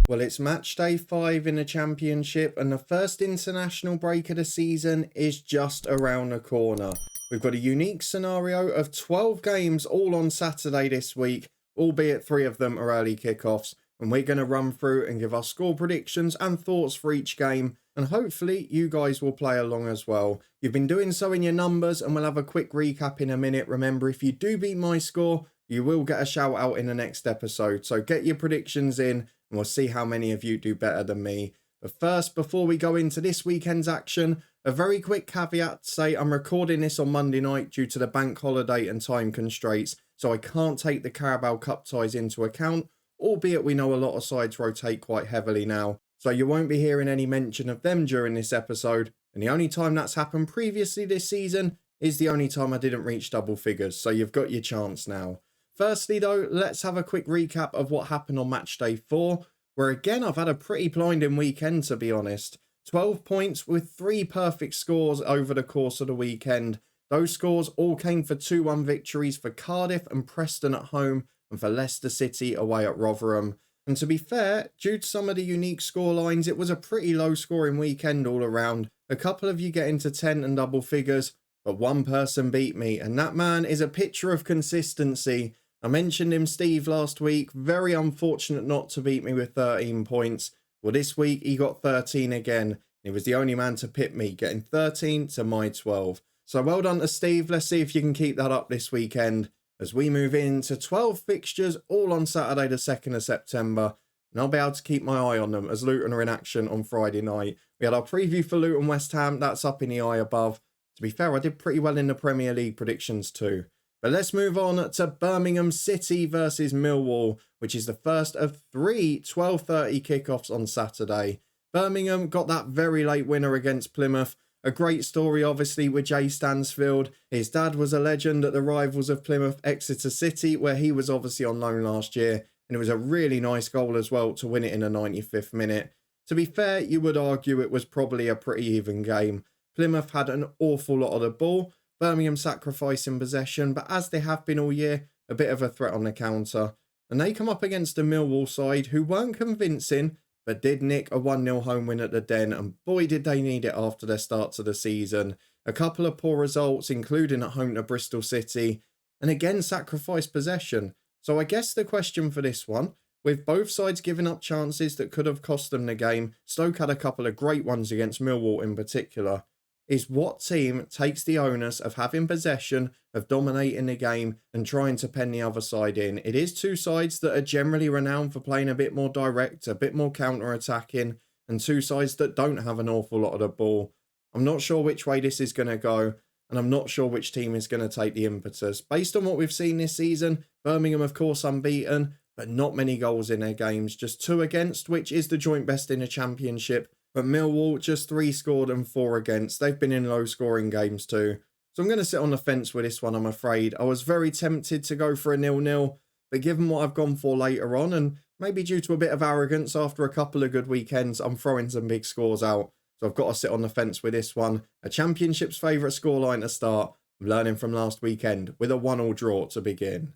Well, it's match day 5 in the championship and the first international break of the season is just around the corner. We've got a unique scenario of 12 games all on Saturday this week, albeit 3 of them are early kickoffs, and we're going to run through and give our score predictions and thoughts for each game, and hopefully you guys will play along as well. You've been doing so in your numbers and we'll have a quick recap in a minute. Remember, if you do beat my score, you will get a shout out in the next episode, so get your predictions in and we'll see how many of you do better than me. But first, before we go into this weekend's action, a very quick caveat to say I'm recording this on Monday night due to the bank holiday and time constraints, so I can't take the Carabao Cup ties into account, albeit we know a lot of sides rotate quite heavily now. So you won't be hearing any mention of them during this episode, and the only time that's happened previously this season is the only time I didn't reach double figures, so you've got your chance now. Firstly though, let's have a quick recap of what happened on match day 4, where again I've had a pretty blinding weekend to be honest. 12 points with 3 perfect scores over the course of the weekend. Those scores all came for 2-1 victories for Cardiff and Preston at home and for Leicester City away at Rotherham. And to be fair, due to some of the unique score lines, it was a pretty low scoring weekend all around. A couple of you get into 10 and double figures, but one person beat me, and that man is a picture of consistency. I mentioned him, Steve, last week. Very unfortunate not to beat me with 13 points. Well, this week he got 13 again. He was the only man to pit me, getting 13 to my 12. So well done to Steve. Let's see if you can keep that up this weekend as we move into 12 fixtures all on Saturday the 2nd of September. And I'll be able to keep my eye on them as Luton are in action on Friday night. We had our preview for Luton West Ham. That's up in the eye above. To be fair, I did pretty well in the Premier League predictions too. But let's move on to Birmingham City versus Millwall, which is the first of 3 12:30 kickoffs on Saturday. Birmingham got that very late winner against Plymouth. A great story, obviously, with Jay Stansfield. His dad was a legend at the rivals of Plymouth, Exeter City, where he was obviously on loan last year. And it was a really nice goal as well to win it in the 95th minute. To be fair, you would argue it was probably a pretty even game. Plymouth had an awful lot of the ball. Birmingham sacrificing possession, but as they have been all year, a bit of a threat on the counter. And they come up against a Millwall side who weren't convincing, but did nick a 1-0 home win at the Den, and boy did they need it after their start to the season. A couple of poor results, including at home to Bristol City, and again sacrificed possession. So I guess the question for this one, with both sides giving up chances that could have cost them the game, Stoke had a couple of great ones against Millwall in particular, is what team takes the onus of having possession, of dominating the game and trying to pen the other side in. It is 2 sides that are generally renowned for playing a bit more direct, a bit more counter-attacking, and 2 sides that don't have an awful lot of the ball. I'm not sure which way this is going to go, and I'm not sure which team is going to take the impetus. Based on what we've seen this season, Birmingham of course unbeaten, but not many goals in their games, just 2 against, which is the joint best in the championship. But Millwall, just 3 scored and 4 against. They've been in low-scoring games too. So I'm going to sit on the fence with this one, I'm afraid. I was very tempted to go for a 0-0, but given what I've gone for later on, and maybe due to a bit of arrogance after a couple of good weekends, I'm throwing some big scores out. So I've got to sit on the fence with this one. A Championship's favourite scoreline to start. I'm learning from last weekend with a 1-1 draw to begin.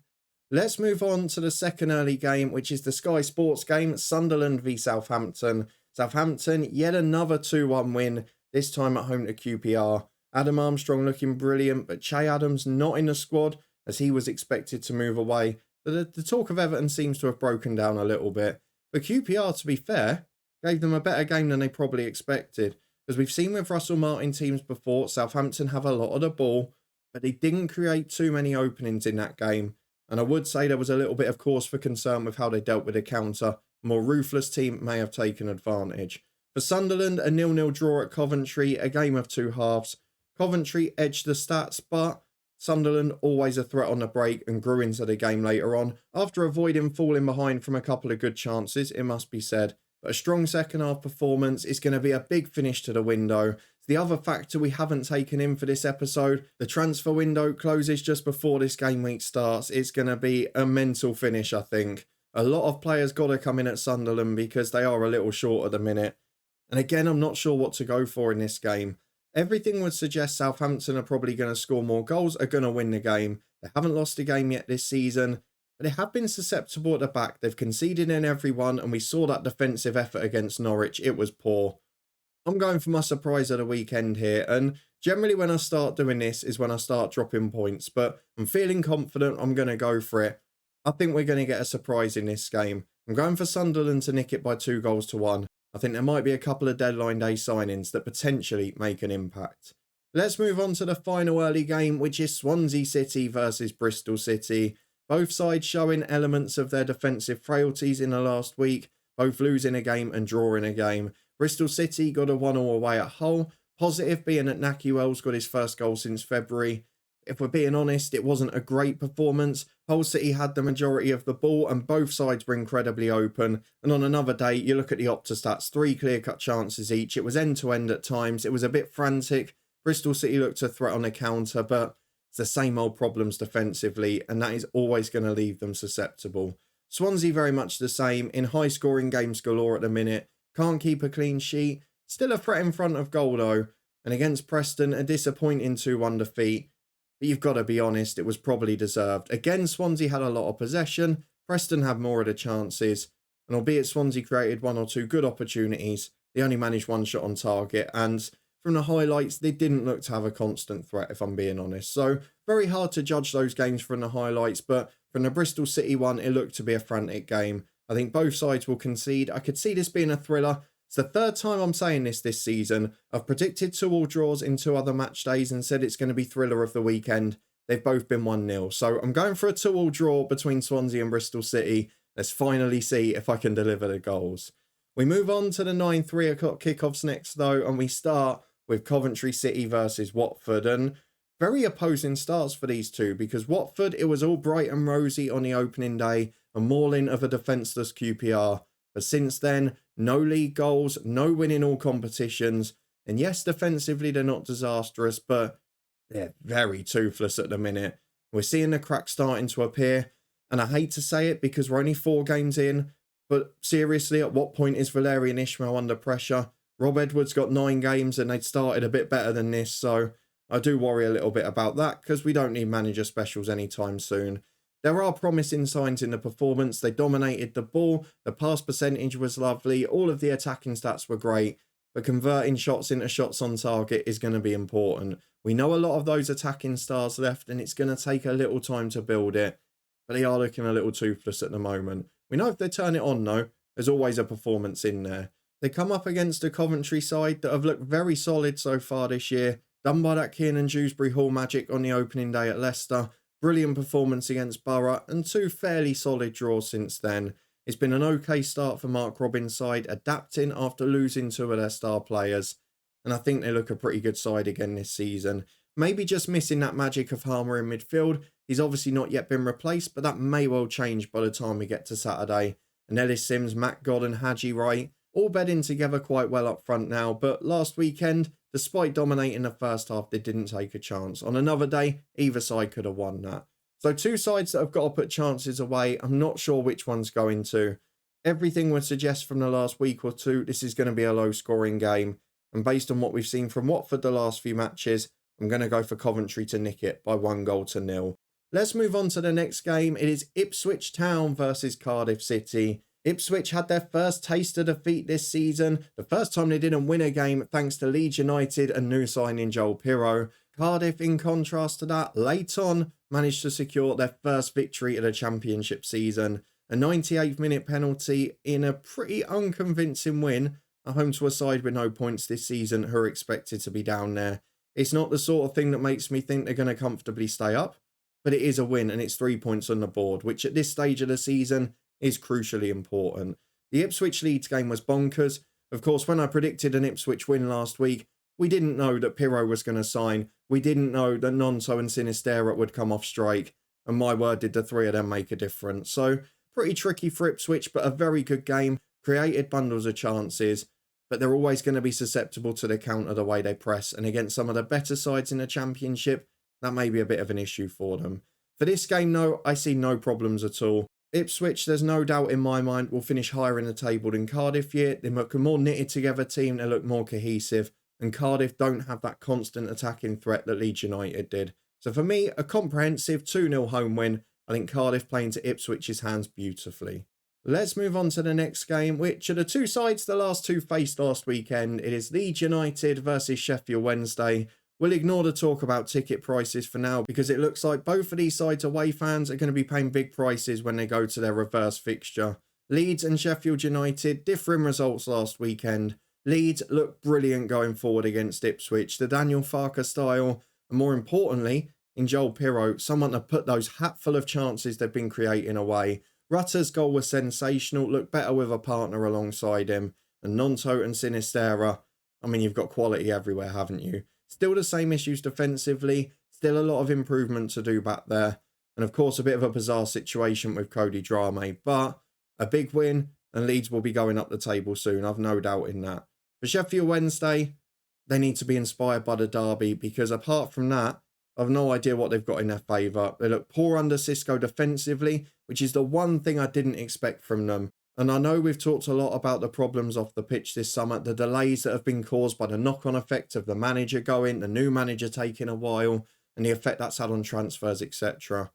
Let's move on to the second early game, which is the Sky Sports game, Sunderland v Southampton. Southampton, yet another 2-1 win, this time at home to QPR. Adam Armstrong looking brilliant, but Che Adams not in the squad as he was expected to move away. The talk of Everton seems to have broken down a little bit. But QPR, to be fair, gave them a better game than they probably expected. As we've seen with Russell Martin teams before, Southampton have a lot of the ball, but they didn't create too many openings in that game. And I would say there was a little bit of cause for concern with how they dealt with the counter. A more ruthless team may have taken advantage. For Sunderland, a 0-0 draw at Coventry, a game of 2 halves. Coventry edged the stats, but Sunderland always a threat on the break and grew into the game later on, after avoiding falling behind from a couple of good chances, it must be said. But a strong second half performance is going to be a big finish to the window. The other factor we haven't taken in for this episode, the transfer window closes just before this game week starts. It's going to be a mental finish, I think. A lot of players got to come in at Sunderland because they are a little short at the minute. And again, I'm not sure what to go for in this game. Everything would suggest Southampton are probably going to score more goals, are going to win the game. They haven't lost a game yet this season. but they have been susceptible at the back. They've conceded in every one, and we saw that defensive effort against Norwich. It was poor. I'm going for my surprise of the weekend here, and generally when I start doing this is when I start dropping points, but I'm feeling confident. I'm going to go for it. I think we're going to get a surprise in this game. I'm going for Sunderland to nick it by 2-1. I think there might be a couple of deadline day signings that potentially make an impact. Let's move on to the final early game, which is Swansea City versus Bristol City. Both sides showing elements of their defensive frailties in the last week, both losing a game and drawing a game. Bristol City got a 1-1 away at Hull. Positive being that Nahki Wells got his first goal since February. If we're being honest, it wasn't a great performance. Hull City had the majority of the ball and both sides were incredibly open. And on another day, you look at the Opta stats, 3 clear-cut chances each. It was end-to-end at times. It was a bit frantic. Bristol City looked a threat on the counter, but it's the same old problems defensively, and that is always going to leave them susceptible. Swansea very much the same, in high-scoring games galore at the minute. Can't keep a clean sheet. Still a threat in front of goal though. And against Preston, a disappointing 2-1 defeat. But you've got to be honest, it was probably deserved. Again, Swansea had a lot of possession. Preston had more of the chances. And albeit Swansea created 1 or 2 good opportunities, they only managed 1 shot on target. And from the highlights, they didn't look to have a constant threat, if I'm being honest. So very hard to judge those games from the highlights. But from the Bristol City one, it looked to be a frantic game. I think both sides will concede. I could see this being a thriller. It's the third time I'm saying this season. I've predicted 2-2 draws in 2 other match days and said it's going to be thriller of the weekend. They've both been 1-0. So I'm going for a 2-2 draw between Swansea and Bristol City. Let's finally see if I can deliver the goals. We move on to the 9 o'clock kickoffs next though, and we start with Coventry City versus Watford. And very opposing starts for these two, because Watford, it was all bright and rosy on the opening day, a mauling of a defenceless QPR. But since then, no league goals, no winning all competitions. And yes, defensively, they're not disastrous, but they're very toothless at the minute. We're seeing the cracks starting to appear. And I hate to say it because we're only 4 games in. But seriously, at what point is Valerian Ismail under pressure? Rob Edwards got 9 games and they'd started a bit better than this. So I do worry a little bit about that because we don't need manager specials anytime soon. There are promising signs in the performance. They dominated the ball. The pass percentage was lovely. All of the attacking stats were great. But converting shots into shots on target is going to be important. We know a lot of those attacking stars left and it's going to take a little time to build it. But they are looking a little toothless at the moment. We know if they turn it on though, there's always a performance in there. They come up against a Coventry side that have looked very solid so far this year. Done by that Kiernan Dewsbury Hall magic on the opening day at Leicester. Brilliant performance against Borough and 2 fairly solid draws since then. It's been an okay start for Mark Robins' side, adapting after losing 2 of their star players. And I think they look a pretty good side again this season. Maybe just missing that magic of Harmer in midfield. He's obviously not yet been replaced, but that may well change by the time we get to Saturday. And Ellis Sims, Matt God and Haji Wright all bedding together quite well up front now. But last weekend, despite dominating the first half, they didn't take a chance. On another day, either side could have won that. So 2 sides that have got to put chances away. I'm not sure which one's going to. Everything would suggest from the last week or 2, this is going to be a low-scoring game. And based on what we've seen from Watford the last few matches, I'm going to go for Coventry to nick it by 1-0. Let's move on to the next game. It is Ipswich Town versus Cardiff City. Ipswich had their first taste of defeat this season. The first time they didn't win a game thanks to Leeds United and new signing Joel Pirro. Cardiff, in contrast to that, late on, managed to secure their first victory of the Championship season. A 98th minute penalty in a pretty unconvincing win. A home to a side with no points this season who are expected to be down there. It's not the sort of thing that makes me think they're going to comfortably stay up. But it is a win and it's 3 points on the board, which at this stage of the season is crucially important. The Ipswich Leeds game was bonkers. Of course, when I predicted an Ipswich win last week, we didn't know that Pirro was going to sign. We didn't know that Nonso and Sinistera would come off strike. And my word, did the 3 of them make a difference. So, pretty tricky for Ipswich, but a very good game. Created bundles of chances. But they're always going to be susceptible to the counter the way they press. And against some of the better sides in the Championship, that may be a bit of an issue for them. For this game, though, I see no problems at all. Ipswich, there's no doubt in my mind, will finish higher in the table than Cardiff here. They look a more knitted together team. They look more cohesive. And Cardiff don't have that constant attacking threat that Leeds United did. So for me, a comprehensive 2-0 home win. I think Cardiff playing to Ipswich's hands beautifully. Let's move on to the next game, which are the two sides the last two faced last weekend. It is Leeds United versus Sheffield Wednesday. We'll ignore the talk about ticket prices for now because it looks like both of these sides' away fans are going to be paying big prices when they go to their reverse fixture. Leeds and Sheffield United, differing results last weekend. Leeds looked brilliant going forward against Ipswich. The Daniel Farke style, and more importantly, in Joel Pirro, someone to put those hatful of chances they've been creating away. Rutter's goal was sensational, looked better with a partner alongside him. And Nonto and Sinistera, I mean, you've got quality everywhere, haven't you? Still the same issues defensively, still a lot of improvement to do back there. And of course, a bit of a bizarre situation with Cody Drame, but a big win and Leeds will be going up the table soon, I've no doubt in that. For Sheffield Wednesday, they need to be inspired by the derby because apart from that, I've no idea what they've got in their favour. They look poor under Xisco defensively, which is the one thing I didn't expect from them. And I know we've talked a lot about the problems off the pitch this summer, the delays that have been caused by the knock-on effect of the manager going, the new manager taking a while, and the effect that's had on transfers, etc.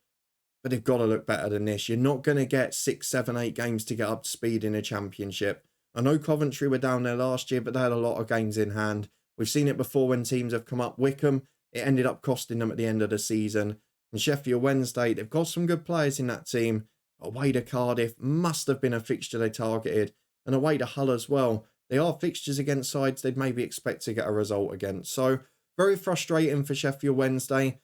But they've got to look better than this. You're not going to get 6, 7, 8 games to get up to speed in a championship. I know Coventry were down there last year, but they had a lot of games in hand. We've seen it before when teams have come up. Wickham, it ended up costing them at the end of the season. And Sheffield Wednesday, they've got some good players in that team. Away to Cardiff must have been a fixture they targeted. And away to Hull as well. They are fixtures against sides they'd maybe expect to get a result against. So, very frustrating for Sheffield Wednesday.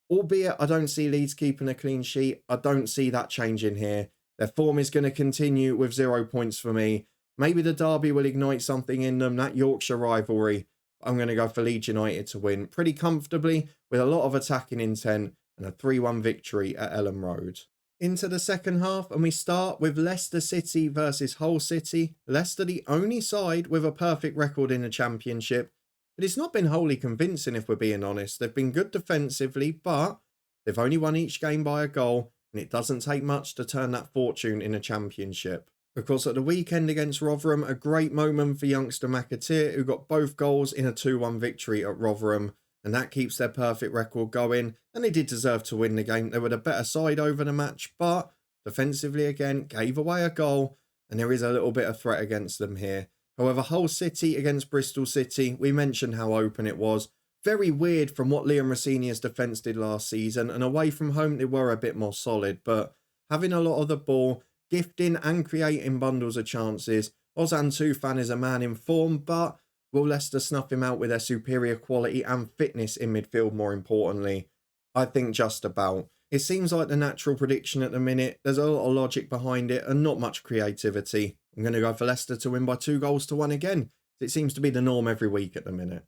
Albeit, I don't see Leeds keeping a clean sheet. I don't see that changing here. Their form is going to continue with 0 points for me. Maybe the derby will ignite something in them, that Yorkshire rivalry. I'm going to go for Leeds United to win pretty comfortably with a lot of attacking intent and a 3-1 victory at Elland Road. Into the second half, and we start with Leicester City versus Hull City. Leicester the only side with a perfect record in the Championship, but it's not been wholly convincing if we're being honest. They've been good defensively, but they've only won each game by a goal, and it doesn't take much to turn that fortune in a Championship. Of course, at the weekend against Rotherham, a great moment for youngster McAteer, who got both goals in a 2-1 victory at Rotherham. And that keeps their perfect record going. And they did deserve to win the game. They were the better side over the match. But defensively again, gave away a goal. And there is a little bit of threat against them here. However, Hull City against Bristol City, we mentioned how open it was. Very weird from what Liam Rossini's defence did last season. And away from home, they were a bit more solid. But having a lot of the ball, gifting and creating bundles of chances. Ozan Tufan is a man in form, but will Leicester snuff him out with their superior quality and fitness in midfield more importantly? I think just about. It seems like the natural prediction at the minute. There's a lot of logic behind it and not much creativity. I'm going to go for Leicester to win by 2-1 again. It seems to be the norm every week at the minute.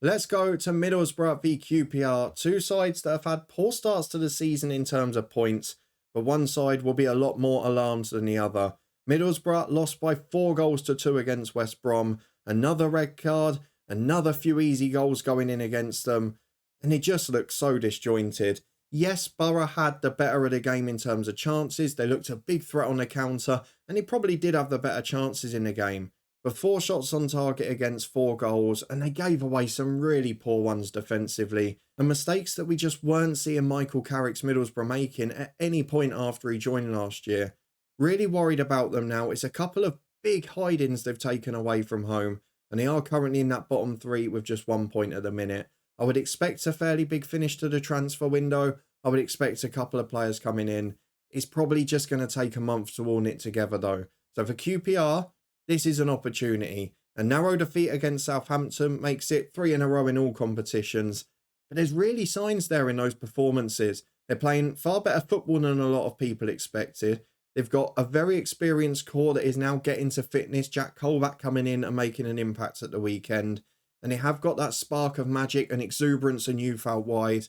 Let's go to Middlesbrough v QPR. Two sides that have had poor starts to the season in terms of points. But one side will be a lot more alarmed than the other. Middlesbrough lost by 4-2 against West Brom. Another red card. Another few easy goals going in against them. And it just looks so disjointed. Yes, Borough had the better of the game in terms of chances. They looked a big threat on the counter. And they probably did have the better chances in the game. But 4 shots on target against 4 goals. And they gave away some really poor ones defensively. And mistakes that we just weren't seeing Michael Carrick's Middlesbrough making at any point after he joined last year. Really worried about them now. It's a couple of big hidings they've taken away from home. And they are currently in that bottom 3 with just 1 point at the minute. I would expect a fairly big finish to the transfer window. I would expect a couple of players coming in. It's probably just going to take a month to all knit together though. So for QPR, this is an opportunity. A narrow defeat against Southampton makes it 3 in a row in all competitions. But there's really signs there in those performances. They're playing far better football than a lot of people expected. They've got a very experienced core that is now getting to fitness. Jack Colback coming in and making an impact at the weekend. And they have got that spark of magic and exuberance and youth out wide.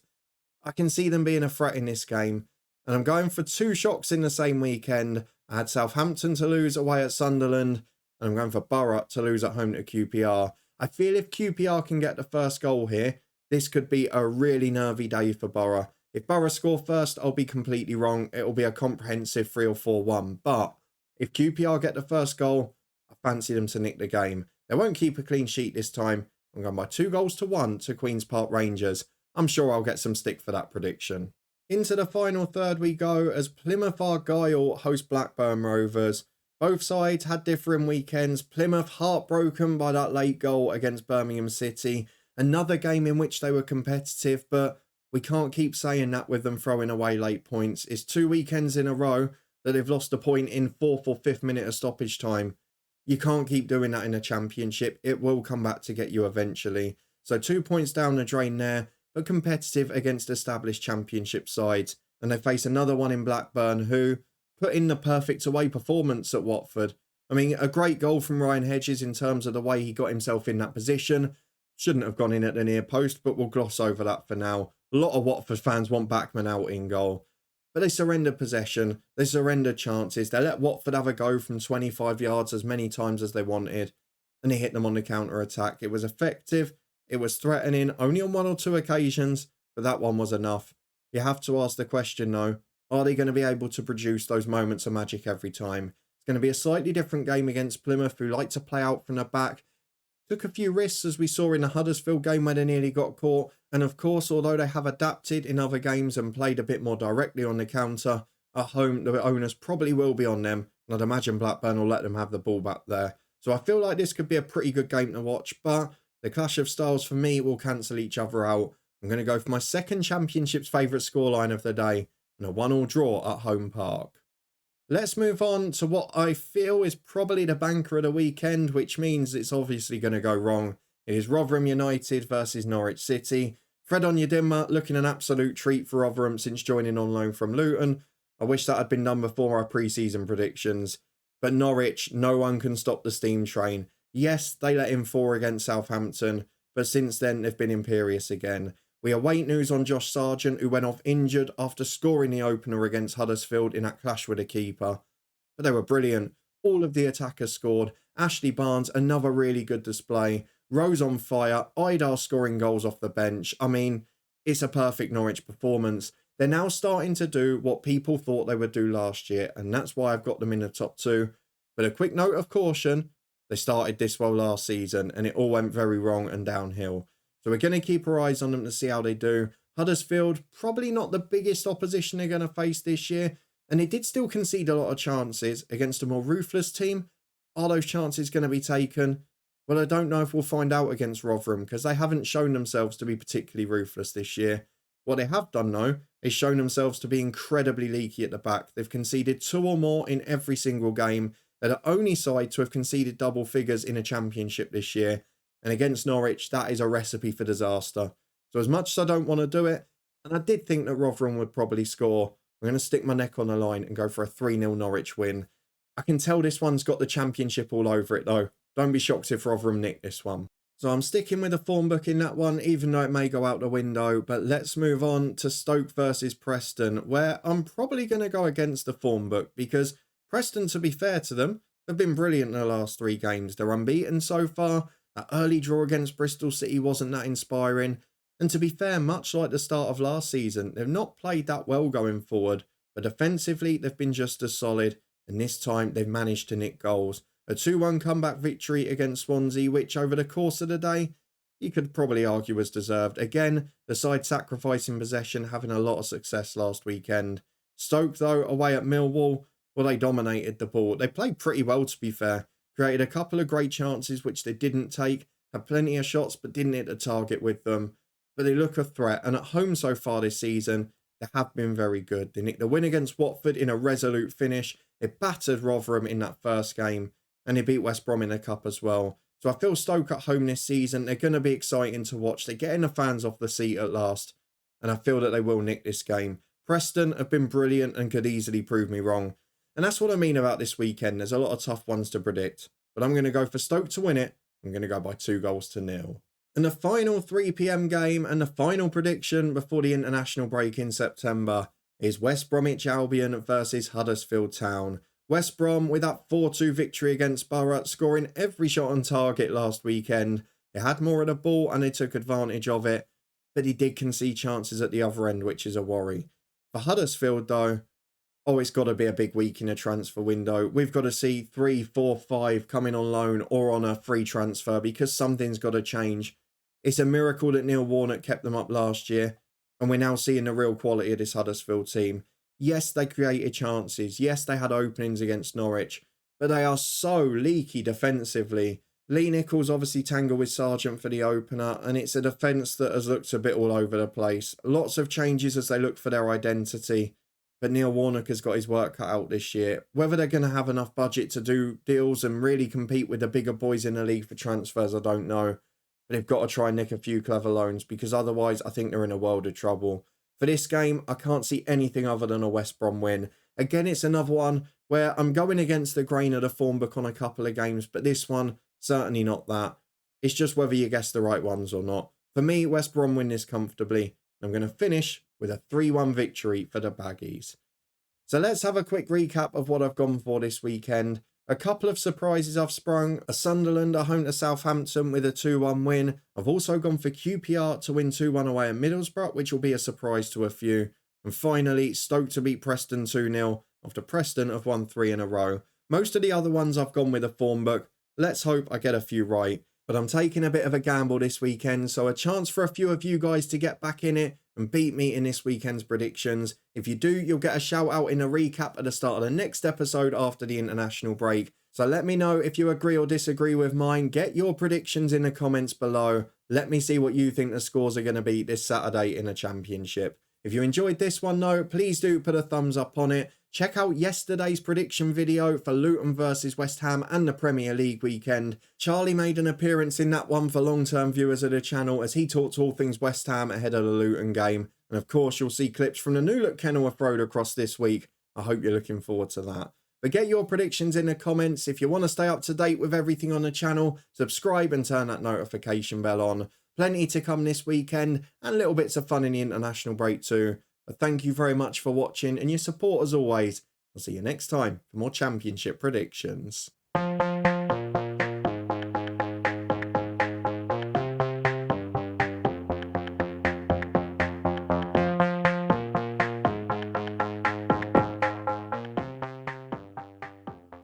I can see them being a threat in this game. And I'm going for 2 shocks in the same weekend. I had Southampton to lose away at Sunderland. And I'm going for Borough to lose at home to QPR. I feel if QPR can get the first goal here, this could be a really nervy day for Borough. If Borough score first, I'll be completely wrong. It'll be a comprehensive 3 or 4-1. But if QPR get the first goal, I fancy them to nick the game. They won't keep a clean sheet this time. I'm going by 2-1 to Queen's Park Rangers. I'm sure I'll get some stick for that prediction. Into the final third we go as Plymouth Argyle host Blackburn Rovers. Both sides had differing weekends. Plymouth heartbroken by that late goal against Birmingham City. Another game in which they were competitive, but we can't keep saying that with them throwing away late points. It's 2 weekends in a row that they've lost a point in 4th or 5th minute of stoppage time. You can't keep doing that in a championship. It will come back to get you eventually. So 2 points down the drain there, but competitive against established championship sides. And they face another one in Blackburn who put in the perfect away performance at Watford. I mean, a great goal from Ryan Hedges in terms of the way he got himself in that position. Shouldn't have gone in at the near post, but we'll gloss over that for now. A lot of Watford fans want Bachmann out in goal. But they surrendered possession, they surrendered chances, they let Watford have a go from 25 yards as many times as they wanted, and they hit them on the counter-attack. It was effective, it was threatening, only on 1 or 2 occasions, but that one was enough. You have to ask the question though, are they going to be able to produce those moments of magic every time? It's going to be a slightly different game against Plymouth, who like to play out from the back. Took a few risks as we saw in the Huddersfield game where they nearly got caught. And of course, although they have adapted in other games and played a bit more directly on the counter, at home the owners probably will be on them. And I'd imagine Blackburn will let them have the ball back there. So I feel like this could be a pretty good game to watch. But the clash of styles for me will cancel each other out. I'm going to go for my second Championship's favourite scoreline of the day and a 1-1 draw at Home Park. Let's move on to what I feel is probably the banker of the weekend, which means it's obviously going to go wrong. It is Rotherham United versus Norwich City. Fred Onyedinma looking an absolute treat for Rotherham since joining on loan from Luton. I wish that had been done before our pre-season predictions. But Norwich, no one can stop the steam train. Yes, they let in 4 against Southampton, but since then they've been imperious again. We await news on Josh Sargent, who went off injured after scoring the opener against Huddersfield in that clash with the keeper. But they were brilliant. All of the attackers scored. Ashley Barnes, another really good display. Rose on fire. Idar scoring goals off the bench. I mean, it's a perfect Norwich performance. They're now starting to do what people thought they would do last year, and that's why I've got them in the top 2. But a quick note of caution, they started this well last season, and it all went very wrong and downhill. So we're going to keep our eyes on them to see how they do. Huddersfield, probably not the biggest opposition they're going to face this year. And they did still concede a lot of chances against a more ruthless team. Are those chances going to be taken? Well, I don't know if we'll find out against Rotherham because they haven't shown themselves to be particularly ruthless this year. What they have done, though, is shown themselves to be incredibly leaky at the back. They've conceded 2 or more in every single game. They're the only side to have conceded double figures in a championship this year. And against Norwich, that is a recipe for disaster. So as much as I don't want to do it, and I did think that Rotherham would probably score, I'm going to stick my neck on the line and go for a 3-0 Norwich win. I can tell this one's got the championship all over it though. Don't be shocked if Rotherham nick this one. So I'm sticking with the form book in that one, even though it may go out the window. But let's move on to Stoke versus Preston, where I'm probably going to go against the form book because Preston, to be fair to them, have been brilliant in the last 3 games. They're unbeaten so far. That early draw against Bristol City wasn't that inspiring. And to be fair, much like the start of last season, they've not played that well going forward. But defensively, they've been just as solid. And this time, they've managed to nick goals. A 2-1 comeback victory against Swansea, which over the course of the day, you could probably argue was deserved. Again, the side sacrificing possession, having a lot of success last weekend. Stoke, though, away at Millwall, well, they dominated the ball. They played pretty well, to be fair. Created a couple of great chances, which they didn't take. Had plenty of shots, but didn't hit the target with them. But they look a threat. And at home so far this season, they have been very good. They nicked the win against Watford in a resolute finish. They battered Rotherham in that first game. And they beat West Brom in the cup as well. So I feel Stoke at home this season, they're going to be exciting to watch. They're getting the fans off the seat at last. And I feel that they will nick this game. Preston have been brilliant and could easily prove me wrong. And that's what I mean about this weekend. There's a lot of tough ones to predict. But I'm going to go for Stoke to win it. I'm going to go by 2-0. And the final 3 p.m. game and the final prediction before the international break in September is West Bromwich Albion versus Huddersfield Town. West Brom with that 4-2 victory against Borough, scoring every shot on target last weekend. They had more of the ball and they took advantage of it. But he did concede chances at the other end, which is a worry. For Huddersfield though, oh, it's got to be a big week in a transfer window. We've got to see 3, 4, 5 coming on loan or on a free transfer because something's got to change. It's a miracle that Neil Warnock kept them up last year. And we're now seeing the real quality of this Huddersfield team. Yes, they created chances. Yes, they had openings against Norwich. But they are so leaky defensively. Lee Nichols obviously tangled with Sargent for the opener, and it's a defence that has looked a bit all over the place. Lots of changes as they look for their identity. But Neil Warnock has got his work cut out this year. Whether they're going to have enough budget to do deals and really compete with the bigger boys in the league for transfers, I don't know. But they've got to try and nick a few clever loans, because otherwise I think they're in a world of trouble. For this game, I can't see anything other than a West Brom win. Again, it's another one where I'm going against the grain of the form book on a couple of games, but this one, certainly not that. It's just whether you guess the right ones or not. For me, West Brom win this comfortably. I'm going to finish with a 3-1 victory for the Baggies. So let's have a quick recap of what I've gone for this weekend. A couple of surprises I've sprung. A Sunderland at home to Southampton with a 2-1 win. I've also gone for QPR to win 2-1 away at Middlesbrough, which will be a surprise to a few. And finally, Stoke to beat Preston 2-0 after Preston have won 3 in a row. Most of the other ones I've gone with a form book. Let's hope I get a few right. But I'm taking a bit of a gamble this weekend, so a chance for a few of you guys to get back in it and beat me in this weekend's predictions. If you do, you'll get a shout out in a recap at the start of the next episode after the international break. So let me know if you agree or disagree with mine. Get your predictions in the comments below. Let me see what you think the scores are going to be this Saturday in the Championship. If you enjoyed this one though, please do put a thumbs up on it. Check out yesterday's prediction video for Luton versus West Ham and the Premier League weekend. Charlie made an appearance in that one for long-term viewers of the channel as he talked all things West Ham ahead of the Luton game. And of course, you'll see clips from the new look Kenilworth Road across this week. I hope you're looking forward to that. But get your predictions in the comments. If you want to stay up to date with everything on the channel, subscribe and turn that notification bell on. Plenty to come this weekend and little bits of fun in the international break too. But thank you very much for watching and your support as always. I'll see you next time for more Championship predictions.